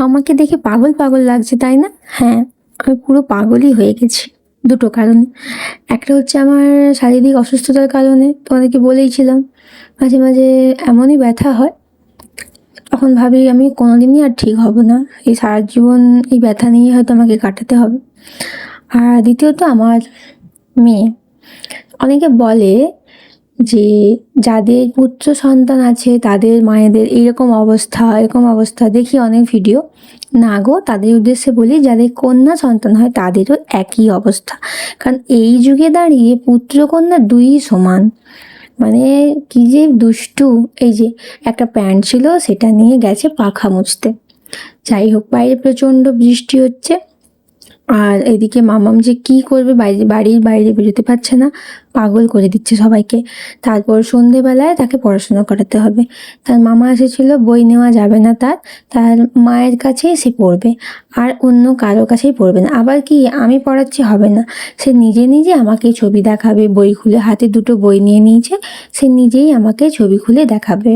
আমাকে দেখে পাগল পাগল লাগছে, তাই না? হ্যাঁ, আমি পুরো পাগলই হয়ে গেছি দুটো কারণে। একটা হচ্ছে আমার শারীরিক অসুস্থতার কারণে, তোমাদেরকে বলেইছিলাম। মাঝে মাঝে এমনই ব্যথা হয়, তখন ভাবি আমি কোনোদিনই আর ঠিক হব না, এই সারা জীবন এই ব্যথা নিয়ে হয়তো আমাকে কাটাতে হবে। আর দ্বিতীয়ত আমার মেয়ে। অনেকে বলে যে যাদের পুত্র সন্তান আছে তাদের মায়েদের এরকম অবস্থা, এরকম অবস্থা। দেখি অনেক ভিডিও। না গো, তাদের উদ্দেশ্যে বলি যাদের কন্যা সন্তান হয় তাদেরও একই অবস্থা। কারণ এই যুগে দাঁড়িয়ে পুত্র কন্যা দুইই সমান। মানে কি যে দুষ্টু! এই যে একটা প্যান্ট ছিল, সেটা নিয়ে গেছে পাখা মুছতে। যাই হোক, বাইরে প্রচণ্ড বৃষ্টি হচ্ছে, আর এদিকে মামাম যে কি করবে, বাড়ির বাইরে বেরোতে পারছে না, পাগল করে দিচ্ছে সবাইকে। তারপর সন্ধেবেলায় তাকে পড়াশোনা করাতে হবে। তার মামা এসেছিল, বই নেওয়া যাবে না, তার মায়ের কাছেই সে পড়বে, আর অন্য কারো কাছেই পড়বে না। আবার কি আমি পড়াচ্ছি হবে না, সে নিজে নিজে আমাকে ছবি দেখাবে, বই খুলে, হাতে দুটো বই নিয়ে নিয়েছে, সে নিজেই আমাকে ছবি খুলে দেখাবে।